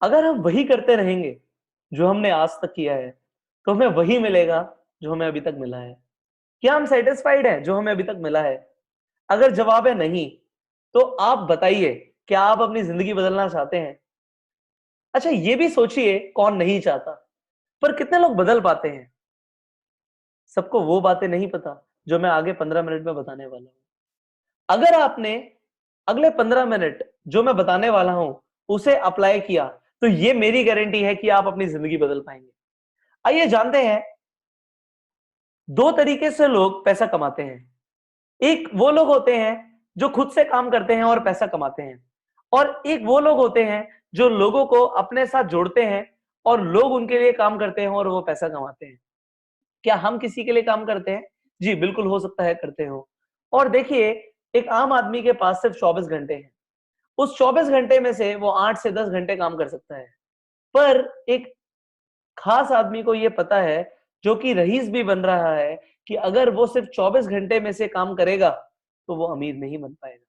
अगर हम वही करते रहेंगे जो हमने आज तक किया है, तो हमें वही मिलेगा जो हमें अभी तक मिला है। क्या हम सैटिस्फाइड हैं जो हमें अभी तक मिला है? अगर जवाब है नहीं, तो आप बताइए, क्या आप अपनी जिंदगी बदलना चाहते हैं? अच्छा, ये भी सोचिए, कौन नहीं चाहता, पर कितने लोग बदल पाते हैं? सबको वो बातें नहीं पता जो मैं आगे 15 मिनट में बताने वाला हूं। अगर आपने अगले 15 मिनट जो मैं बताने वाला हूं उसे अप्लाई किया, तो ये मेरी गारंटी है कि आप अपनी जिंदगी बदल पाएंगे। आइए जानते हैं, दो तरीके से लोग पैसा कमाते हैं। एक वो लोग होते हैं जो खुद से काम करते हैं और पैसा कमाते हैं, और एक वो लोग होते हैं जो लोगों को अपने साथ जोड़ते हैं और लोग उनके लिए काम करते हैं और वो पैसा कमाते हैं। क्या हम किसी के लिए काम करते हैं? जी बिल्कुल, हो सकता है करते हो। और देखिए, एक आम आदमी के पास सिर्फ 24 घंटे हैं। उस 24 घंटे में से वो 8 से 10 घंटे काम कर सकता है। पर एक खास आदमी को ये पता है, जो कि रईस भी बन रहा है, कि अगर वो सिर्फ 24 घंटे में से काम करेगा, तो वो अमीर नहीं बन पाएगा।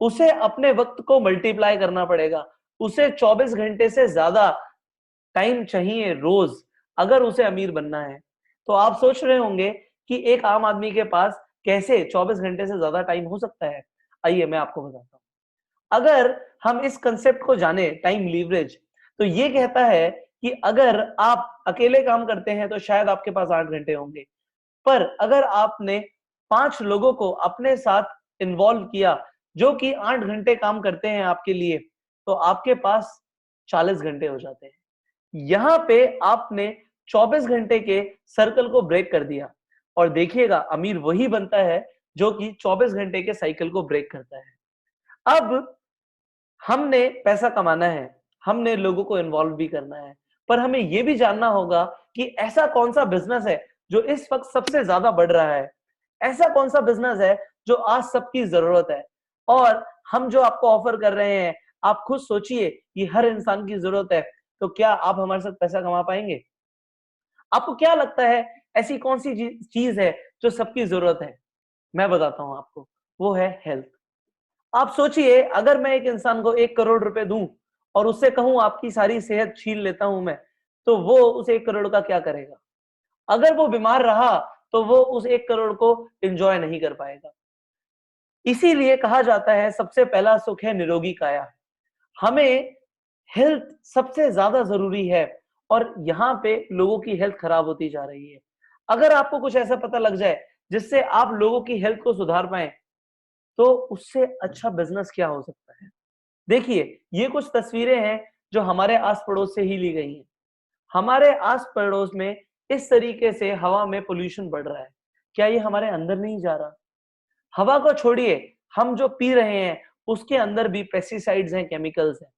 उसे अपने वक्त को मल्टीप्लाई करना पड़ेगा। उसे 24 घंटे से ज्यादा टाइम चाहिए रोज, अगर उसे अमीर बनना है। तो आप सोच रहे होंगे कि एक आम आदमी के पास कैसे 24 घंटे से ज्यादा टाइम हो सकता है। आइए मैं आपको बताता हूँ। अगर हम इस कंसेप्ट को जाने, टाइम लीवरेज, तो ये कहता है कि अगर आप अकेले काम करते हैं तो शायद आपके पास 8 घंटे होंगे, पर अगर आपने 5 लोगों को अपने साथ इन्वॉल्व किया जो कि 8 घंटे काम करते हैं आपके लिए, तो आपके पास 40 घंटे हो जाते हैं। यहां पे आपने 24 घंटे के सर्कल को ब्रेक कर दिया, और देखिएगा, अमीर वही बनता है जो कि 24 घंटे के साइकिल को ब्रेक करता है। अब हमने पैसा कमाना है, हमने लोगों को इन्वॉल्व भी करना है, पर हमें यह भी जानना होगा कि ऐसा कौन सा बिजनेस है जो इस वक्त सबसे ज्यादा बढ़ रहा है। ऐसा कौन सा बिजनेस है जो आज सबकी जरूरत है, और हम जो आपको ऑफर कर रहे हैं, आप खुद सोचिए कि हर इंसान की जरूरत है। तो क्या आप हमारे साथ पैसा कमा पाएंगे? आपको क्या लगता है, ऐसी कौन सी चीज है जो सबकी जरूरत है? मैं बताता हूं आपको, वो है हेल्थ। आप सोचिए, अगर मैं एक इंसान को 1 करोड़ रुपए दूं और उससे कहूं आपकी सारी सेहत छीन लेता हूं मैं, तो वो उस 1 करोड़ का क्या करेगा? अगर वो बीमार रहा, तो वो उस 1 करोड़ को एंजॉय नहीं कर पाएगा। इसीलिए कहा जाता है, सबसे पहला सुख है निरोगी काया। हमें हेल्थ सबसे ज्यादा जरूरी है, और यहाँ पे लोगों की हेल्थ खराब होती जा रही है। अगर आपको कुछ ऐसा पता लग जाए जिससे आप लोगों की हेल्थ को सुधार पाए, तो उससे अच्छा बिजनेस क्या हो सकता है? देखिए, ये कुछ तस्वीरें हैं जो हमारे आस पड़ोस से ही ली गई हैं। हमारे आस पड़ोस में इस तरीके से हवा में पोल्यूशन बढ़ रहा है। क्या ये हमारे अंदर नहीं जा रहा? हवा को छोड़िए, हम जो पी रहे हैं उसके अंदर भी पेस्टिसाइड्स हैं, केमिकल्स हैं।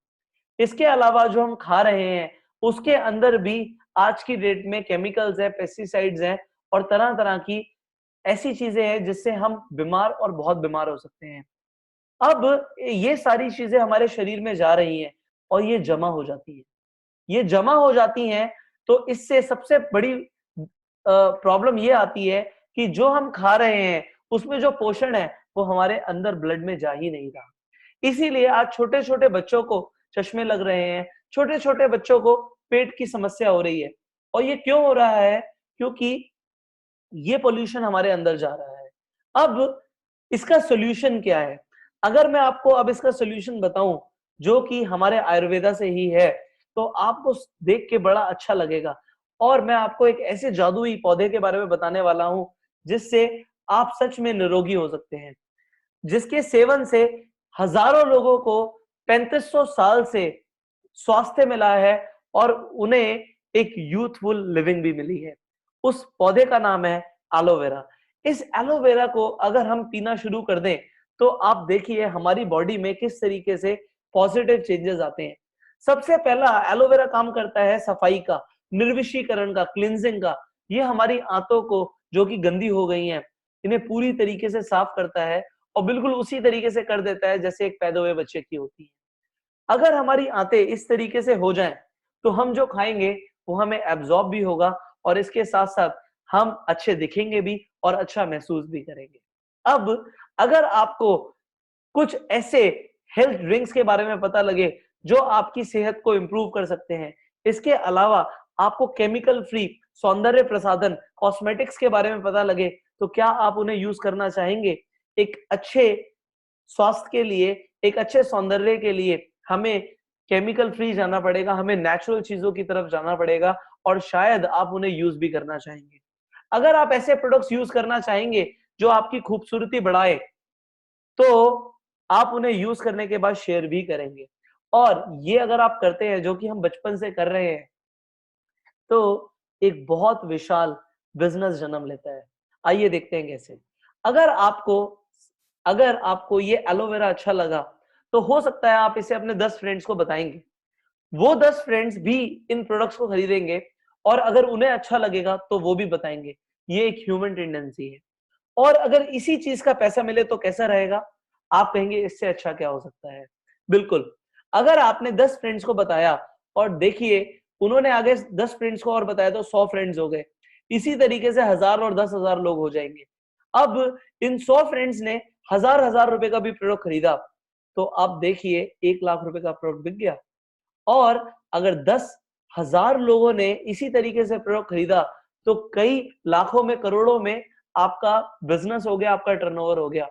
इसके अलावा जो हम खा रहे हैं उसके अंदर भी आज की डेट में केमिकल्स है, पेस्टिसाइड्स हैं, और तरह तरह की ऐसी चीजें हैं जिससे हम बीमार और बहुत बीमार हो सकते हैं। अब ये सारी चीजें हमारे शरीर में जा रही हैं और ये जमा हो जाती है। ये जमा हो जाती हैं, तो इससे सबसे बड़ी प्रॉब्लम ये आती है कि जो हम खा रहे हैं उसमें जो पोषण है वो हमारे अंदर ब्लड में जा ही नहीं रहा। इसीलिए आज छोटे छोटे बच्चों को चश्मे लग रहे हैं, छोटे छोटे बच्चों को पेट की समस्या हो रही है। और ये क्यों हो रहा है? क्योंकि ये पोल्यूशन हमारे अंदर जा रहा है। अब इसका सोल्यूशन क्या है? अगर मैं आपको अब इसका सोल्यूशन बताऊं, जो कि हमारे आयुर्वेदा से ही है, तो आपको देख के बड़ा अच्छा लगेगा। और मैं आपको एक ऐसे जादुई पौधे के बारे में बताने वाला हूं जिससे आप सच में निरोगी हो सकते हैं, जिसके सेवन से हजारों लोगों को 3500 साल से स्वास्थ्य मिला है, और उन्हें एक यूथफुल लिविंग भी मिली है। उस पौधे का नाम है एलोवेरा। इस एलोवेरा को अगर हम पीना शुरू कर दें, तो आप देखिए हमारी बॉडी में किस तरीके से पॉजिटिव चेंजेस आते हैं। सबसे पहला एलोवेरा काम करता है सफाई का, निर्विषीकरण का, क्लिनजिंग का। ये हमारी आंतों को, जो कि गंदी हो गई हैं, इन्हें पूरी तरीके से साफ करता है, और बिल्कुल उसी तरीके से कर देता है जैसे एक पैदा हुए बच्चे की होती है। अगर हमारी आंतें इस तरीके से हो जाएं, तो हम जो खाएंगे वो हमें एब्जॉर्ब भी होगा, और इसके साथ साथ हम अच्छे दिखेंगे भी और अच्छा महसूस भी करेंगे। अब अगर आपको कुछ ऐसे हेल्थ ड्रिंक्स के बारे में पता लगे जो आपकी सेहत को इंप्रूव कर सकते हैं। इसके अलावा आपको केमिकल फ्री सौंदर्य प्रसाधन कॉस्मेटिक्स के बारे में पता लगे तो क्या आप उन्हें यूज करना चाहेंगे? एक अच्छे स्वास्थ्य के लिए, एक अच्छे सौंदर्य के लिए हमें केमिकल फ्री जाना पड़ेगा, हमें नेचुरल चीजों की तरफ जाना पड़ेगा और शायद आप उन्हें यूज भी करना चाहेंगे। अगर आप ऐसे प्रोडक्ट्स यूज करना चाहेंगे जो आपकी खूबसूरती बढ़ाए, तो आप उन्हें यूज करने के बाद शेयर भी करेंगे। और ये अगर आप करते हैं, जो कि हम बचपन से कर रहे हैं, तो एक बहुत विशाल बिजनेस जन्म लेता है। आइए देखते हैं कैसे। अगर आपको अगर आपको ये एलोवेरा अच्छा लगा, तो हो सकता है आप इसे अपने 10 फ्रेंड्स को बताएंगे। वो 10 फ्रेंड्स भी इन प्रोडक्ट्स को खरीदेंगे और अगर उन्हें अच्छा लगेगा तो वो भी बताएंगे। ये एक ह्यूमन टेंडेंसी है। और अगर इसी चीज का पैसा मिले तो कैसा रहेगा? आप कहेंगे इससे अच्छा क्या हो सकता है? बिल्कुल। अगर आपने 10 फ्रेंड्स को बताया और देखिए उन्होंने आगे 10 फ्रेंड्स को और बताया तो 100 फ्रेंड्स हो गए। इसी तरीके से 1000 और 10,000 लोग हो जाएंगे। अब इन 100 फ्रेंड्स ने हजार रुपए का भी प्रोडक्ट खरीदा, तो आप देखिए 1 लाख रुपए का प्रोडक्ट बिक गया। और अगर 10,000 लोगों ने इसी तरीके से प्रोडक्ट खरीदा, तो कई लाखों में, करोड़ों में आपका बिजनेस हो गया, आपका टर्नओवर हो गया।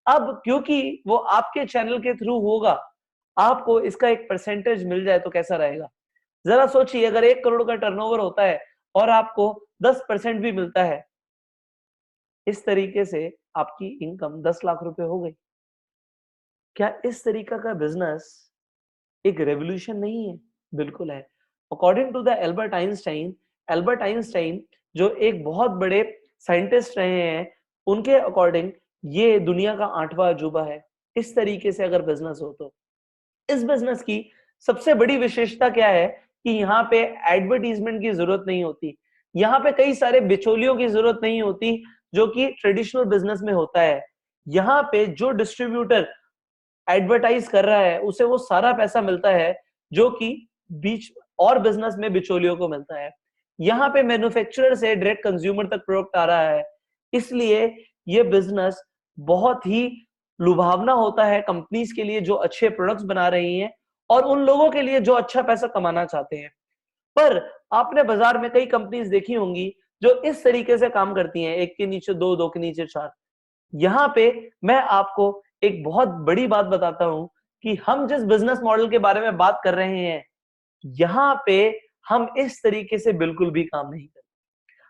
अब क्योंकि वो आपके चैनल के थ्रू होगा, आपको इसका एक परसेंटेज मिल जाए तो कैसा रहेगा? जरा सोचिए, अगर 1 करोड़ का टर्नओवर होता है और आपको 10% भी मिलता है, इस तरीके से आपकी इनकम 10 लाख रुपए हो गई। क्या इस तरीका का बिजनेस एक रेवोल्यूशन नहीं है? बिल्कुल है। According to the Albert Einstein जो एक बहुत बड़े साइंटिस्ट रहे हैं, उनके अकॉर्डिंग ये दुनिया का 8वां अजूबा है। इस तरीके से अगर बिजनेस हो तो इस बिजनेस की सबसे बड़ी विशेषता क्या है कि यहाँ पे एडवर्टीजमेंट की जरूरत नहीं होती। यहाँ पे कई सारे बिचौलियों की जरूरत नहीं होती जो कि ट्रेडिशनल बिजनेस में होता है। यहाँ पे जो डिस्ट्रीब्यूटर एडवर्टाइज कर रहा है उसे वो सारा पैसा मिलता है जो कि बीच और बिजनेस में बिचौलियों को मिलता है। यहाँ पे मैन्युफैक्चरर से डायरेक्ट कंज्यूमर तक प्रोडक्ट आ रहा है। इसलिए ये बिजनेस बहुत ही लुभावना होता है कंपनीज के लिए जो अच्छे प्रोडक्ट्स बना रही हैं और उन लोगों के लिए जो अच्छा पैसा कमाना चाहते हैं। पर आपने बाजार में कई कंपनीज देखी होंगी जो इस तरीके से काम करती हैं, एक के नीचे दो, दो के नीचे चार। यहाँ पे मैं आपको एक बहुत बड़ी बात बताता हूं कि हम जिस बिजनेस मॉडल के बारे में बात कर रहे हैं, यहाँ पे हम इस तरीके से बिल्कुल भी काम नहीं करते।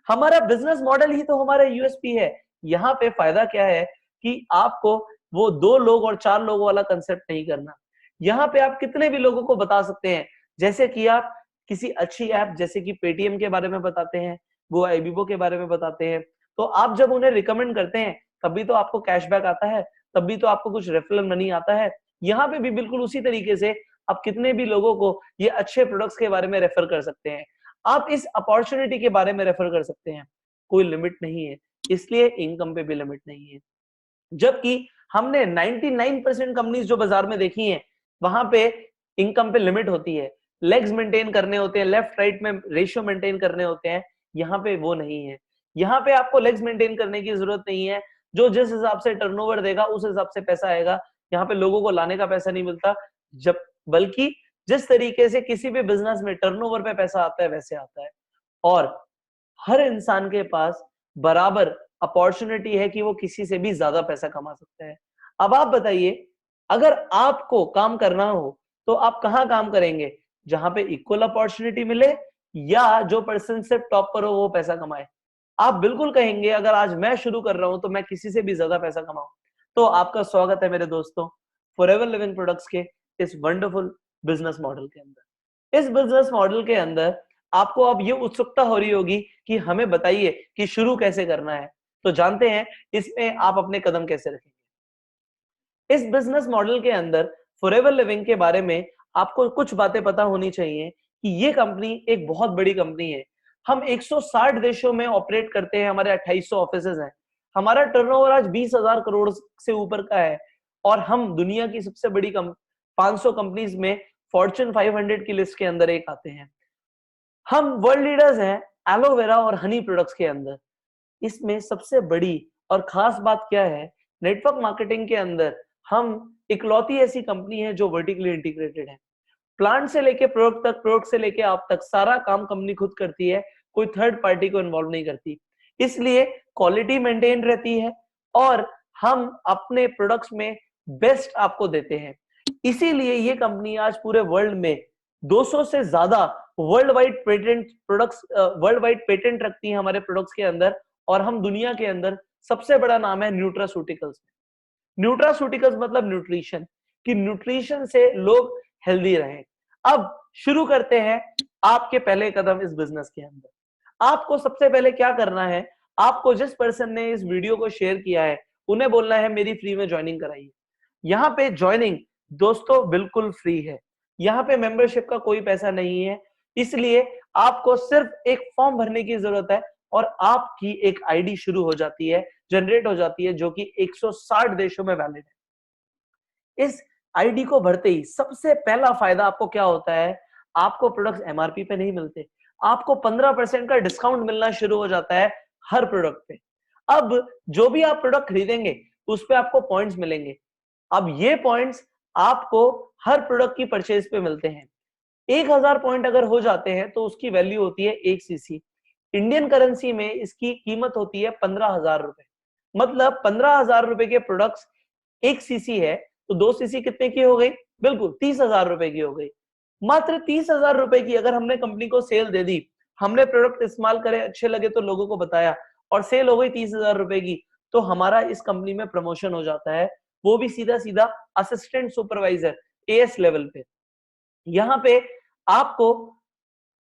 हमारा बिजनेस मॉडल ही तो हमारा यूएसपी है। यहाँ पे फायदा क्या है कि आपको वो 2 लोग और 4 लोगों वाला कंसेप्ट नहीं करना। यहाँ पे आप कितने भी लोगों को बता सकते हैं, जैसे कि आप किसी अच्छी ऐप जैसे कि पेटीएम के बारे में बताते हैं, वो आईबीबो के बारे में बताते हैं, तो आप जब उन्हें रिकमेंड करते हैं तभी तो आपको कैशबैक आता है, तभी तो आपको कुछ रेफरल मनी आता है। यहाँ पे भी बिल्कुल उसी तरीके से आप कितने भी लोगों को ये अच्छे प्रोडक्ट्स के बारे में रेफर कर सकते हैं। आप इस अपॉर्चुनिटी के बारे में रेफर कर सकते हैं। कोई लिमिट नहीं है, इसलिए इनकम पे भी लिमिट नहीं है। जबकि हमने 99% कंपनीज जो बाजार में देखी हैं, वहां पे इनकम पे लिमिट होती है, लेग्स मेंटेन करने होते हैं, लेफ्ट राइट में रेशियो मेंटेन करने होते हैं। यहाँ पे वो नहीं है। यहाँ पे आपको लेग्स मेंटेन करने की जरूरत नहीं है। जो जिस हिसाब से टर्नओवर देगा उस हिसाब से पैसा आएगा। यहाँ पे लोगों को लाने का पैसा नहीं मिलता, जब बल्कि जिस तरीके से किसी भी बिजनेस में टर्नओवर पे पैसा आता है वैसे आता है। और हर इंसान के पास बराबर अपॉर्चुनिटी है कि वो किसी से भी ज्यादा पैसा कमा सकता है। अब आप बताइए, अगर आपको काम करना हो तो आप कहां काम करेंगे? जहां पे इक्वल अपॉर्चुनिटी मिले या जो पर्सन से टॉप पर हो वो पैसा कमाए? आप बिल्कुल कहेंगे अगर आज मैं शुरू कर रहा हूं तो मैं किसी से भी ज्यादा पैसा कमाऊं। तो आपका स्वागत है मेरे दोस्तों फॉरएवर लिविंग प्रोडक्ट्स के इस वंडरफुल बिजनेस मॉडल के अंदर। इस बिजनेस मॉडल के अंदर आपको अब ये उत्सुकता हो रही होगी कि हमें बताइए कि शुरू कैसे करना है। तो जानते हैं इसमें आप अपने कदम कैसे रखेंगे। इस बिजनेस मॉडल के अंदर फॉरएवर लिविंग के बारे में आपको कुछ बातें पता होनी चाहिए कि ये कंपनी एक बहुत बड़ी कंपनी है। हम 160 देशों में ऑपरेट करते हैं, हमारे 2800 ऑफिसेज हैं। हमारा टर्नओवर आज 20,000 करोड़ से ऊपर का है और हम दुनिया की सबसे बड़ी 500 कंपनीज में फॉर्च्यून 500 की लिस्ट के अंदर एक आते हैं। हम वर्ल्ड लीडर्स हैं एलोवेरा और हनी प्रोडक्ट्स के अंदर। इसमें सबसे बड़ी और खास बात क्या है, नेटवर्क मार्केटिंग के अंदर हम इकलौती ऐसी कंपनी है जो वर्टिकली इंटीग्रेटेड है। प्लांट से लेके प्रोडक्ट तक, प्रोडक्ट से लेके आप तक, सारा काम कंपनी खुद करती है, कोई थर्ड पार्टी को इन्वॉल्व नहीं करती। इसलिए क्वालिटी मेंटेन रहती है और हम अपने प्रोडक्ट्स में बेस्ट आपको देते हैं। इसीलिए ये कंपनी आज पूरे वर्ल्ड में 200 से ज्यादा वर्ल्ड वाइड पेटेंट रखती है हमारे प्रोडक्ट्स के अंदर, और हम दुनिया के अंदर सबसे बड़ा नाम है न्यूट्रास्यूटिकल्स। न्यूट्रास्यूटिकल्स मतलब न्यूट्रिशन, कि न्यूट्रिशन से लोग हेल्दी रहें। अब शुरू करते हैं आपके पहले कदम इस बिजनेस के अंदर। आपको सबसे पहले क्या करना है, आपको जिस पर्सन ने इस वीडियो को शेयर किया है उन्हें बोलना है मेरी फ्री में ज्वाइनिंग कराइए। यहाँ पे ज्वाइनिंग दोस्तों बिल्कुल फ्री है, यहाँ पे मेंबरशिप का कोई पैसा नहीं है। इसलिए आपको सिर्फ एक फॉर्म भरने की जरूरत है और आपकी एक आईडी शुरू हो जाती है, जनरेट हो जाती है, जो कि 160 देशों में वैलिड है। इस आईडी को भरते ही सबसे पहला फायदा आपको क्या होता है, आपको प्रोडक्ट्स एमआरपी पे नहीं मिलते, आपको 15% का डिस्काउंट मिलना शुरू हो जाता है हर प्रोडक्ट पे। अब जो भी आप प्रोडक्ट खरीदेंगे उस पे आपको पॉइंट्स मिलेंगे। अब ये पॉइंट्स आपको हर प्रोडक्ट की परचेज पे मिलते हैं। 1000 पॉइंट अगर हो जाते हैं तो उसकी वैल्यू होती है 1 सीसी। इंडियन करेंसी में इसकी कीमत होती है 15,000 रुपए। मतलब 15,000 रुपए के प्रोडक्ट्स 1 सीसी है तो 2 सीसी कितने की हो गई, बिल्कुल 30,000 रुपए की हो गई। मात्र 30,000 रुपए की अगर हमने कंपनी को सेल दे दी, हमने प्रोडक्ट इस्तेमाल करे, अच्छे लगे तो लोगों को बताया और सेल हो गई 30,000 रुपए की, तो हमारा इस कंपनी में प्रमोशन हो जाता है, वो भी सीधा सीधा असिस्टेंट सुपरवाइजर एएस लेवल पे। यहाँ पे आपको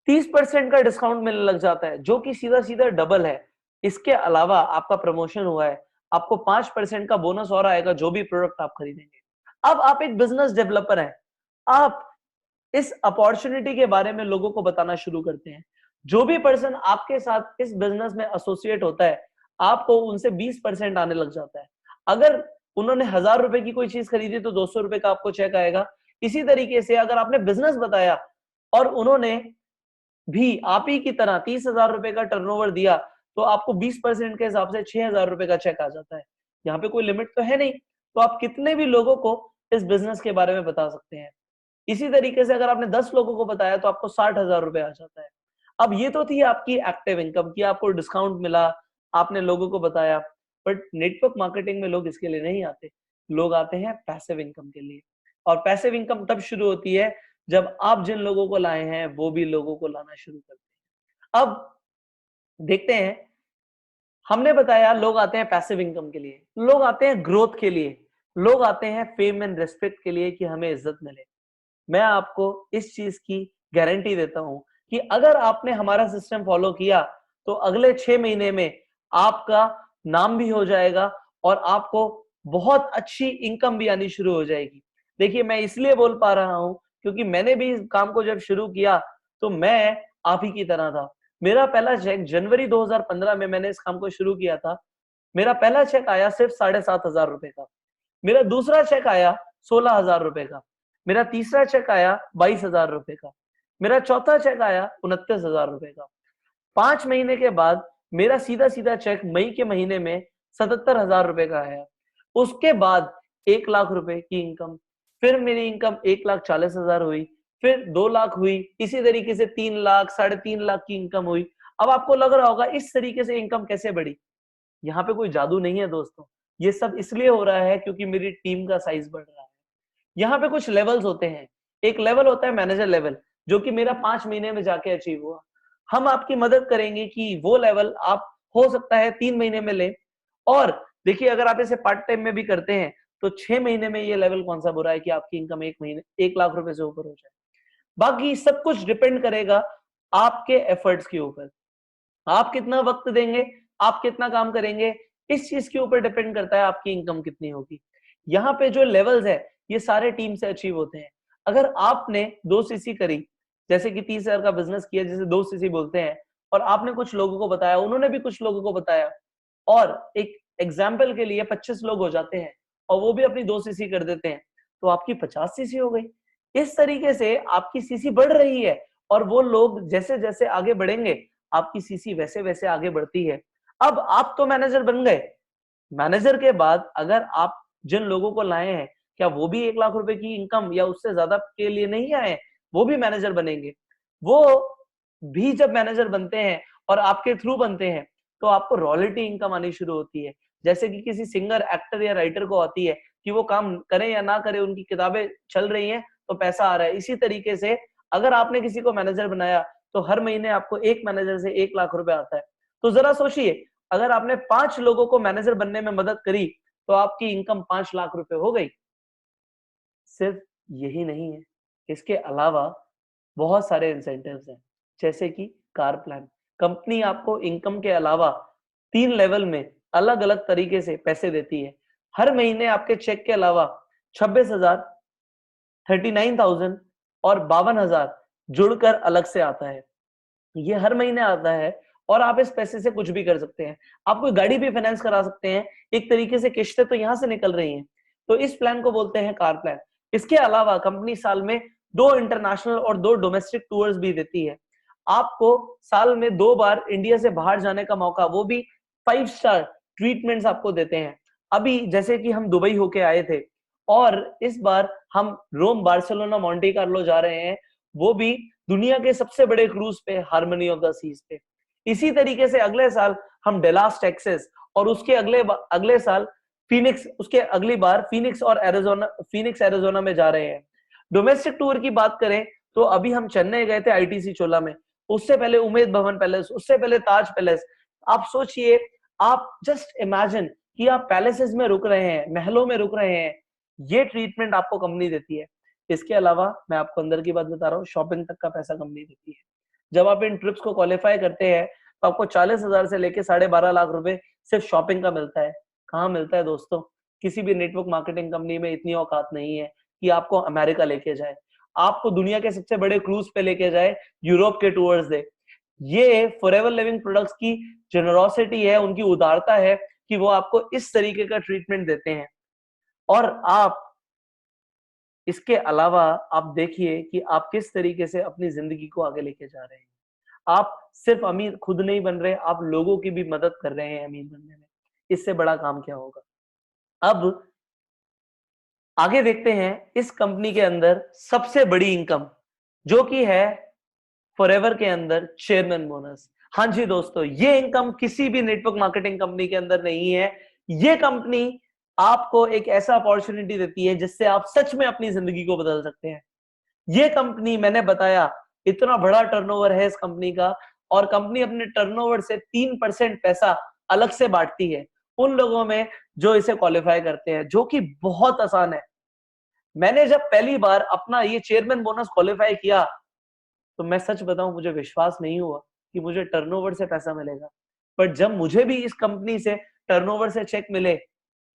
30% का डिस्काउंट मिलने लग जाता है, जो कि सीधा सीधा डबल है। इसके अलावा आपका प्रमोशन हुआ है, आपको 5% का बोनस और आएगा जो भी प्रोडक्ट आप खरीदेंगे। अब आप एक बिजनेस डेवलपर हैं, आप इस अपॉर्चुनिटी के बारे में लोगों को बताना शुरू करते हैं। जो भी पर्सन आपके साथ इस बिजनेस में एसोसिएट होता है, आपको उनसे 20% आने लग जाता है। अगर उन्होंने 1000 रुपए की कोई चीज खरीदी तो 200 रुपए का आपको चेक आएगा। इसी तरीके से अगर आपने बिजनेस बताया और उन्होंने भी आप ही की तरह 30,000 रुपए का टर्नओवर दिया, तो आपको 20% के हिसाब से 6,000 रुपए का चेक आ जाता है। यहाँ पे कोई लिमिट तो है नहीं, तो आप कितने भी लोगों को इस बिजनेस के बारे में बता सकते हैं। इसी तरीके से अगर आपने 10 लोगों को बताया तो आपको 60,000 रुपए आ जाता है। अब ये तो थी आपकी एक्टिव इनकम की, आपको डिस्काउंट मिला, आपने लोगों को बताया। बट नेटवर्क मार्केटिंग में लोग इसके लिए नहीं आते, लोग आते हैं पैसिव इनकम के लिए। और पैसिव इनकम तब शुरू होती है जब आप जिन लोगों को लाए हैं वो भी लोगों को लाना शुरू करते हैं। अब देखते हैं, हमने बताया लोग आते हैं पैसिव इनकम के लिए, लोग आते हैं ग्रोथ के लिए, लोग आते हैं फेम एंड रिस्पेक्ट के लिए कि हमें इज्जत मिले। मैं आपको इस चीज की गारंटी देता हूं कि अगर आपने हमारा सिस्टम फॉलो किया तो अगले 6 महीने में आपका नाम भी हो जाएगा और आपको बहुत अच्छी इनकम भी आनी शुरू हो जाएगी। देखिए, मैं इसलिए बोल पा रहा हूं क्योंकि मैंने भी इस काम को जब शुरू किया तो मैं आप ही की तरह था। मेरा पहला चेक जनवरी 2015 में मैंने इस काम को शुरू किया था। मेरा पहला चेक आया सिर्फ 7,500 रुपए का। मेरा दूसरा चेक आया 16,000 रुपए का। मेरा तीसरा चेक आया 22,000 रुपए का। मेरा चौथा चेक आया 29,000 रुपए का। 5 महीने के बाद मेरा सीधा सीधा चेक मई के महीने में 77,000 रुपए का आया। उसके बाद 1 लाख रुपए की इनकम, फिर मेरी इनकम 1,40,000 हुई, फिर 2 लाख हुई, इसी तरीके से 3 लाख, 3.5 लाख की इनकम हुई। अब आपको लग रहा होगा इस तरीके से इनकम कैसे बढ़ी? यहाँ पे कोई जादू नहीं है दोस्तों, ये सब इसलिए हो रहा है क्योंकि मेरी टीम का साइज बढ़ रहा है। यहाँ पे कुछ लेवल्स होते हैं। एक लेवल होता है मैनेजर लेवल, जो कि मेरा 5 महीने में जाके अचीव हुआ। हम आपकी मदद करेंगे कि वो लेवल आप हो सकता है 3 महीने में लें। और देखिए, अगर आप इसे पार्ट टाइम में भी करते हैं तो 6 महीने में ये लेवल कौन सा बुरा है कि आपकी इनकम 1 महीने 1 लाख रुपए से ऊपर हो जाए। बाकी सब कुछ डिपेंड करेगा आपके एफर्ट्स के ऊपर। आप कितना वक्त देंगे, आप कितना काम करेंगे, इस चीज के ऊपर डिपेंड करता है आपकी इनकम कितनी होगी। यहाँ पे जो लेवल्स है ये सारे टीम से अचीव होते हैं। अगर आपने 2 सीसी करी, जैसे कि 30,000 का बिजनेस किया जिसे 2 सीसी बोलते हैं, और आपने कुछ लोगों को बताया, उन्होंने भी कुछ लोगों को बताया, और एक एग्जाम्पल के लिए 25 लोग हो जाते हैं और वो भी अपनी 2 सीसी कर देते हैं, तो आपकी 50 सीसी हो गई। इस तरीके से आपकी सीसी बढ़ रही है और वो लोग जैसे जैसे आगे बढ़ेंगे आपकी सीसी वैसे वैसे आगे बढ़ती है। अब आप तो मैनेजर बन गए, मैनेजर के बाद अगर आप जिन लोगों को लाए हैं क्या वो भी 1 लाख रुपए की इनकम या उससे ज्यादा के लिए नहीं आए? वो भी मैनेजर बनेंगे। वो भी जब मैनेजर बनते हैं और आपके थ्रू बनते हैं, तो आपको रॉयल्टी इनकम आनी शुरू होती है। जैसे कि किसी सिंगर, एक्टर या राइटर को आती है कि वो काम करें या ना करें, उनकी किताबें चल रही हैं तो पैसा आ रहा है। इसी तरीके से अगर आपने किसी को मैनेजर बनाया तो हर महीने आपको एक मैनेजर से 1 लाख रुपए आता है। तो जरा सोचिए, अगर आपने 5 लोगों को मैनेजर बनने में मदद करी तो आपकी इनकम 5 लाख रुपए हो गई। सिर्फ यही नहीं है, इसके अलावा बहुत सारे इंसेंटिव्स हैं, जैसे कि कार प्लान। कंपनी आपको इनकम के अलावा 3 लेवल में अलग-अलग तरीके से पैसे देती है। हर महीने आपके चेक के अलावा 26,000, 39,000 और 52,000 जुड़कर अलग से आता है। ये हर महीने आता है और आप इस पैसे से कुछ भी कर सकते हैं। आप कोई गाड़ी भी फाइनेंस करा सकते हैं। एक तरीके से किस्तें तो यहाँ से निकल रही हैं। तो इस प्लान को बोलते हैं कार प्लान। इसके अलावा कंपनी साल में 2 इंटरनेशनल और 2 डोमेस्टिक टूर्स भी देती है। आपको साल में 2 बार इंडिया से बाहर जाने का मौका, वो भी 5 स्टार ट्रीटमेंट्स आपको देते हैं। अभी जैसे कि हम दुबई होके आए थे और इस बार हम रोम, बार्सिलोना, मोंटे कार्लो जा रहे हैं, वो भी दुनिया के सबसे बड़े क्रूज पे, हार्मनी ऑफ द सीज पे। इसी तरीके से अगले साल हम डेलास टेक्सास और उसके अगले साल फीनिक्स, उसके अगली बार फीनिक्स और एरिजोना में जा रहे हैं। डोमेस्टिक टूर की बात करें तो अभी हम चेन्नई गए थे आईटीसी चोला में, उससे पहले उमेद भवन पैलेस, उससे पहले ताज पैलेस। आप सोचिए, आप जस्ट इमेजिन कि आप पैलेसेस में रुक रहे हैं, महलों में रुक रहे हैं। ये ट्रीटमेंट आपको कंपनी देती है। इसके अलावा मैं आपको अंदर की बात बता रहा हूँ, शॉपिंग तक का पैसा कंपनी देती है। जब आप इन ट्रिप्स को क्वालिफाई करते हैं तो आपको 40,000 से लेके 12.5 लाख रुपए सिर्फ शॉपिंग का मिलता है। कहाँ मिलता है दोस्तों? किसी भी नेटवर्क मार्केटिंग कंपनी में इतनी औकात नहीं है कि आपको अमेरिका लेके जाए, आपको दुनिया के सबसे बड़े क्रूज पे लेके जाए, यूरोप के टूर्स दे। ये फॉरएवर लिविंग प्रोडक्ट्स की जेनरोसिटी है, उनकी उदारता है कि वो आपको इस तरीके का ट्रीटमेंट देते हैं। और आप इसके अलावा आप देखिए कि आप किस तरीके से अपनी जिंदगी को आगे लेके जा रहे हैं। आप सिर्फ अमीर खुद नहीं बन रहे, आप लोगों की भी मदद कर रहे हैं अमीर बनने में। इससे बड़ा काम क्या होगा? अब आगे देखते हैं इस कंपनी के अंदर सबसे बड़ी इनकम, जो कि है फॉरएवर के अंदर चेयरमैन बोनस। हाँ जी दोस्तों, ये इनकम किसी भी नेटवर्क मार्केटिंग कंपनी के अंदर नहीं है। ये कंपनी आपको एक ऐसा अपॉर्चुनिटी देती है जिससे आप सच में अपनी जिंदगी को बदल सकते हैं। ये कंपनी, मैंने बताया, इतना बड़ा टर्नओवर है इस कंपनी का, और कंपनी अपने टर्नओवर से 3% पैसा अलग से बांटती है उन लोगों में जो इसे क्वालिफाई करते हैं, जो कि बहुत आसान है। मैंने जब पहली बार अपना ये चेयरमैन बोनस क्वालिफाई किया तो मैं सच बताऊं, मुझे विश्वास नहीं हुआ कि मुझे टर्नओवर से पैसा मिलेगा। पर जब मुझे भी इस कंपनी से टर्नओवर से चेक मिले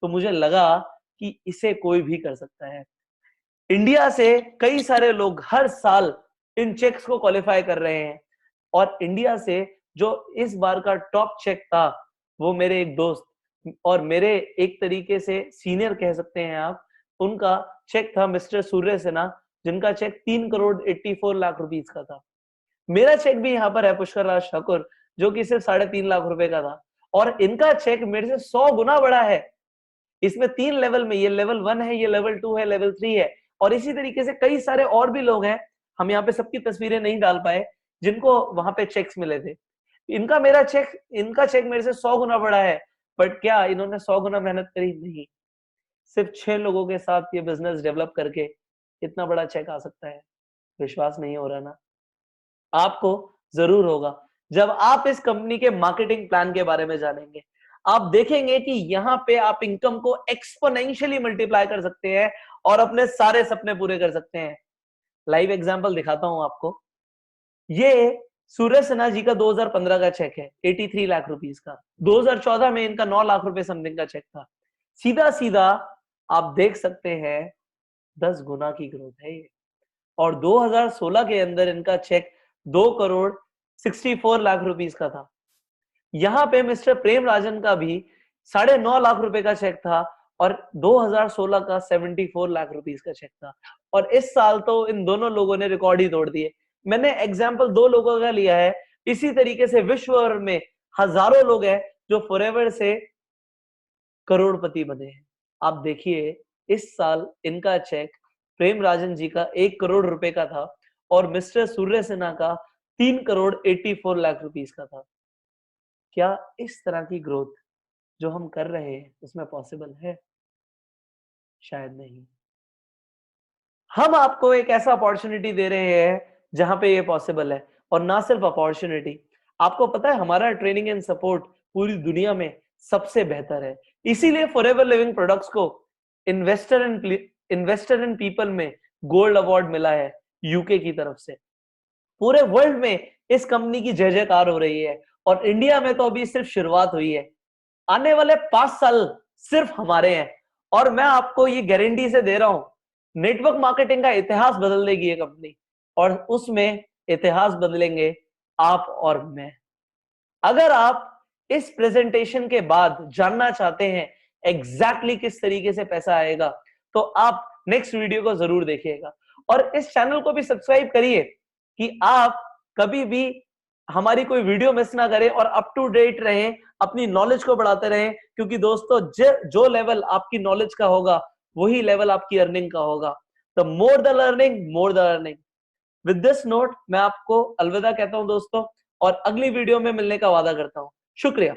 तो मुझे लगा कि इसे कोई भी कर सकता है। इंडिया से कई सारे लोग हर साल इन चेक्स को क्वालिफाई कर रहे हैं, और इंडिया से जो इस बार का टॉप चेक था वो मेरे एक दोस्त और मेरे एक तरीके से सीनियर कह सकते हैं आप, उनका चेक था मिस्टर सूर्य सिन्हा, जिनका चेक 3 करोड़ 84 लाख रुपीस का था। मेरा चेक भी यहाँ पर है पुष्कर राज ठाकुर, जो कि सिर्फ 3.5 लाख रुपए का था, और इनका चेक मेरे से 100 गुना बड़ा है। इसमें 3 लेवल में, ये लेवल 1 है, ये लेवल 2 है, लेवल 3 है, और इसी तरीके से कई सारे और भी लोग हैं, हम यहाँ पे सबकी तस्वीरें नहीं डाल पाए, जिनको वहां पे चेक्स मिले थे। इनका चेक मेरे से 100 गुना बड़ा है। बट क्या इन्होंने 100 गुना मेहनत करी? नहीं। सिर्फ 6 लोगों के साथ ये बिजनेस डेवलप करके इतना बड़ा चेक आ सकता है। विश्वास नहीं हो रहा ना? आपको जरूर होगा जब आप इस कंपनी के मार्केटिंग प्लान के बारे में जानेंगे। आप देखेंगे कि यहाँ पे आप इनकम को एक्सपोनेंशियली मल्टीप्लाई कर सकते हैं और अपने सारे सपने पूरे कर सकते हैं। लाइव एग्जांपल दिखाता हूं आपको। ये सूर्य सिन्हा जी का 2015 का चेक है, 83 लाख रुपीस का। 2014 में इनका 9 लाख रुपए समथिंग का चेक था। सीधा सीधा आप देख सकते हैं 10 गुना की ग्रोथ है ये। और 2016 के अंदर इनका चेक 2 करोड़ 64 लाख रुपीस का था। यहाँ पे मिस्टर प्रेम राजन का भी 9.5 लाख रुपए का चेक था, और 2016 का 74 लाख रुपीस का चेक था। और इस साल तो इन दोनों लोगों ने रिकॉर्ड ही तोड़ दिए। मैंने एग्जाम्पल 2 लोगों का लिया है, इसी तरीके से विश्व भर में हजारों लोग हैं जो फॉरएवर से करोड़पति बने हैं। आप देखिए, इस साल इनका चेक प्रेम राजन जी का 1 करोड़ रुपए का था, और मिस्टर सूर्य सिन्हा का 3,84,00,000 का था। क्या इस तरह की ग्रोथ जो हम कर रहे हैं उसमें पॉसिबल है? शायद नहीं। हम आपको एक ऐसा अपॉर्चुनिटी दे रहे हैं जहां पे ये पॉसिबल है, और ना सिर्फ अपॉर्चुनिटी, आपको पता है हमारा ट्रेनिंग एंड सपोर्ट पूरी दुनिया में सबसे बेहतर है। इसीलिए फॉरएवर लिविंग प्रोडक्ट्स को इन्वेस्टर एंड पीपल में गोल्ड अवार्ड मिला है यूके की तरफ से। पूरे वर्ल्ड में इस कंपनी की जय जयकार हो रही है, और इंडिया में तो अभी सिर्फ शुरुआत हुई है। आने वाले 5 साल सिर्फ हमारे हैं, और मैं आपको ये गारंटी से दे रहा हूं, नेटवर्क मार्केटिंग का इतिहास बदल देगी ये कंपनी, और उसमें इतिहास बदलेंगे आप और मैं। अगर आप इस प्रेजेंटेशन के बाद जानना चाहते हैं एग्जैक्टली किस तरीके से पैसा आएगा, तो आप नेक्स्ट वीडियो को जरूर देखिएगा, और इस चैनल को भी सब्सक्राइब करिए कि आप कभी भी हमारी कोई वीडियो मिस ना करें और अप टू डेट रहें, अपनी नॉलेज को बढ़ाते रहें। क्योंकि दोस्तों जो लेवल आपकी नॉलेज का होगा वही लेवल आपकी अर्निंग का होगा। The more the learning more the earning. With this note मैं आपको अलविदा कहता हूं दोस्तों, और अगली वीडियो में मिलने का वादा करता हूं। शुक्रिया।